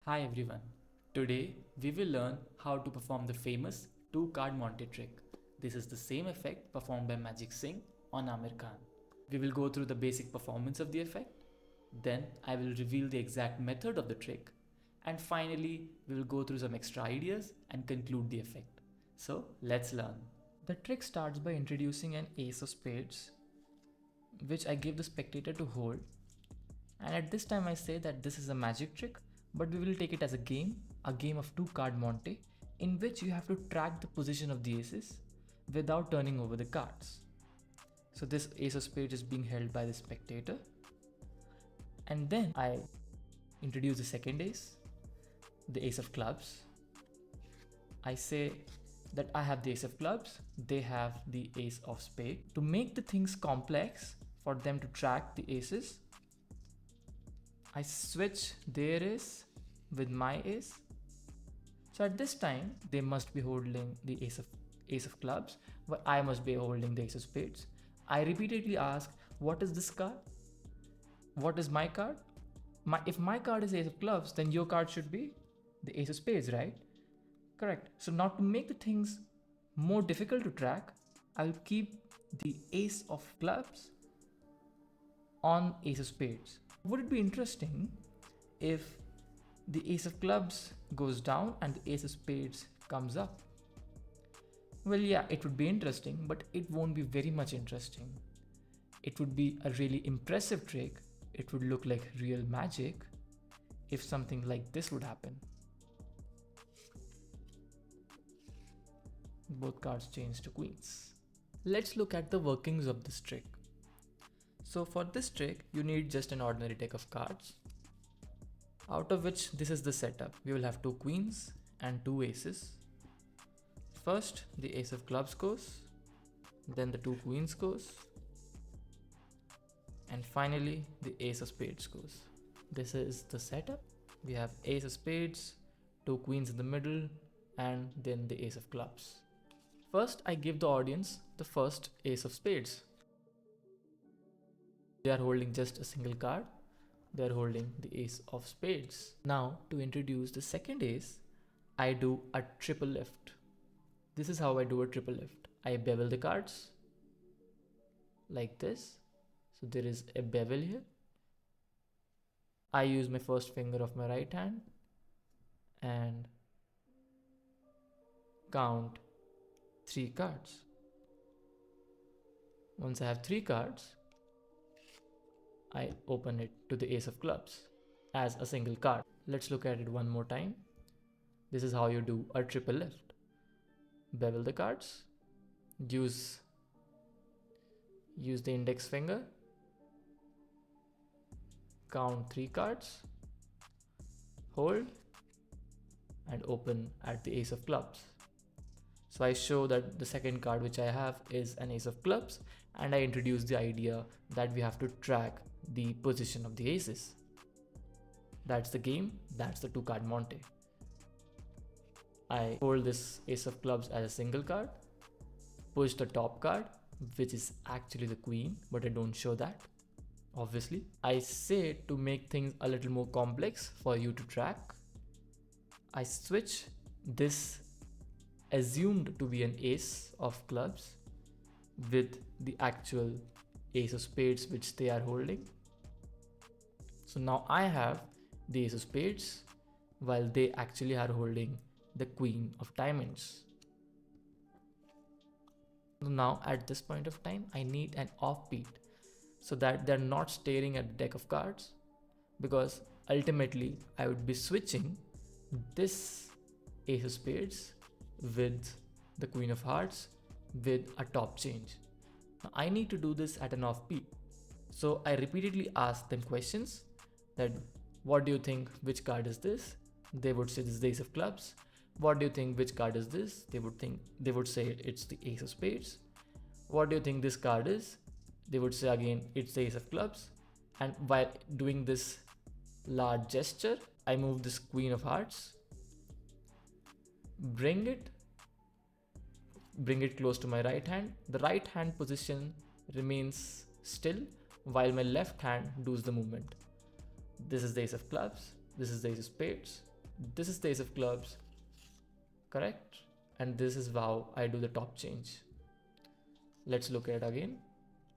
Hi everyone. Today we will learn how to perform the famous two card Monte trick. This is the same effect performed by Magic Singh on Amir Khan. We will go through the basic performance of the effect, then I will reveal the exact method of the trick, and finally we will go through some extra ideas and conclude the effect. So let's learn. The trick starts by introducing an ace of spades, which I give the spectator to hold, and at this time I say that this is a magic trick, but we will take it as a game of two card Monte, in which you have to track the position of the aces without turning over the cards. So this ace of spades is being held by the spectator, and then I introduce the second ace, the ace of clubs. I say that I have the ace of clubs, they have the ace of spade. To make the things complex for them to track the aces, I switch their ace with my ace. So at this time, they must be holding the ace of clubs, but I must be holding the ace of spades. I repeatedly ask, what is this card? What is my card? If my card is ace of clubs, then your card should be the ace of spades, right? Correct. So now to make the things more difficult to track, I'll keep the ace of clubs on ace of spades. Would it be interesting if the ace of clubs goes down and the ace of spades comes up? Well, yeah, it would be interesting, but it won't be very much interesting. It would be a really impressive trick. It would look like real magic if something like this would happen. Both cards change to queens. Let's look at the workings of this trick. So for this trick, you need just an ordinary deck of cards, out of which this is the setup. We will have two queens and two aces. First, the ace of clubs goes, then the two queens goes, and finally the ace of spades goes. This is the setup. We have ace of spades, two queens in the middle, and then the ace of clubs. First, I give the audience the first ace of spades. They are holding just a single card. They are holding the ace of spades. Now, to introduce the second ace, I do a triple lift. This is how I do a triple lift. I bevel the cards like this. So there is a bevel here. I use my first finger of my right hand and count 3 cards. Once I have 3 cards, I open it to the ace of clubs as a single card. Let's look at it one more time. This is how you do a triple lift. Bevel the cards, use the index finger, count 3 cards, hold, and open at the ace of clubs. So I show that the second card which I have is an ace of clubs, and I introduce the idea that we have to track the position of the aces. That's the game, that's the two card Monte. I hold this ace of clubs as a single card, push the top card, which is actually the queen, but I don't show that, obviously. I say to make things a little more complex for you to track, I switch this assumed to be an ace of clubs with the actual ace of spades which they are holding. So now I have the ace of spades while they actually are holding the queen of diamonds. So now at this point of time, I need an offbeat so that they're not staring at the deck of cards, because ultimately I would be switching this ace of spades with the queen of hearts with a top change. Now I need to do this at an offbeat. So I repeatedly ask them questions that, what do you think, which card is this? They would say this is the ace of clubs. What do you think, which card is this? They would say it's the ace of spades. What do you think this card is? They would say again it's the ace of clubs. And while doing this large gesture, I move this queen of hearts, bring it close to my right hand. The right hand position remains still while my left hand does the movement. This is the ace of clubs, this is the ace of spades. This is the ace of clubs, correct? And this is how I do the top change. Let's look at it again.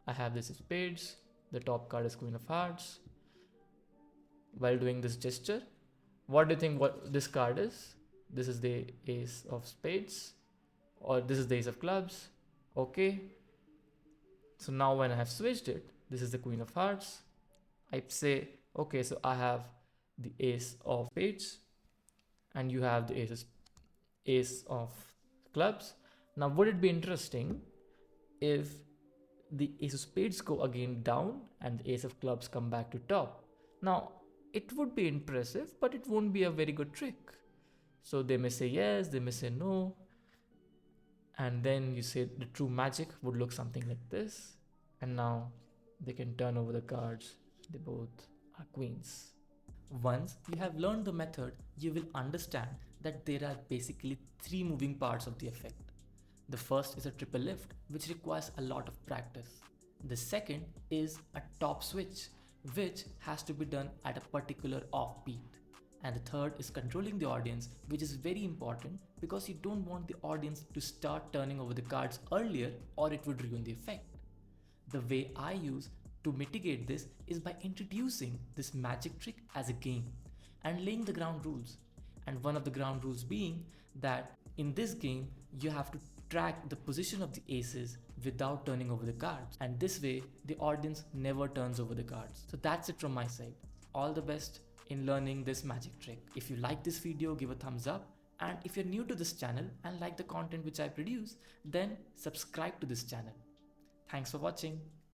I have this spades, the top card is queen of hearts. While doing this gesture, what do you think what this card is? This is the ace of spades, or this is the ace of clubs. Okay. So now when I have switched it, this is the queen of hearts. I say, okay, so I have the ace of spades and you have the ace of clubs. Now, would it be interesting if the ace of spades go again down and the ace of clubs come back to top? Now, it would be impressive, but it won't be a very good trick. So they may say yes, they may say no. And then you say the true magic would look something like this. And now they can turn over the cards. They both are queens. Once you have learned the method, you will understand that there are basically three moving parts of the effect. The first is a triple lift, which requires a lot of practice. The second is a top switch, which has to be done at a particular offbeat. And the third is controlling the audience, which is very important because you don't want the audience to start turning over the cards earlier or it would ruin the effect. The way I use to mitigate this is by introducing this magic trick as a game and laying the ground rules. And one of the ground rules being that in this game, you have to track the position of the aces without turning over the cards. And this way, the audience never turns over the cards. So that's it from my side. All the best in learning this magic trick. If you like this video, give a thumbs up. And if you're new to this channel and like the content which I produce, then subscribe to this channel. Thanks for watching.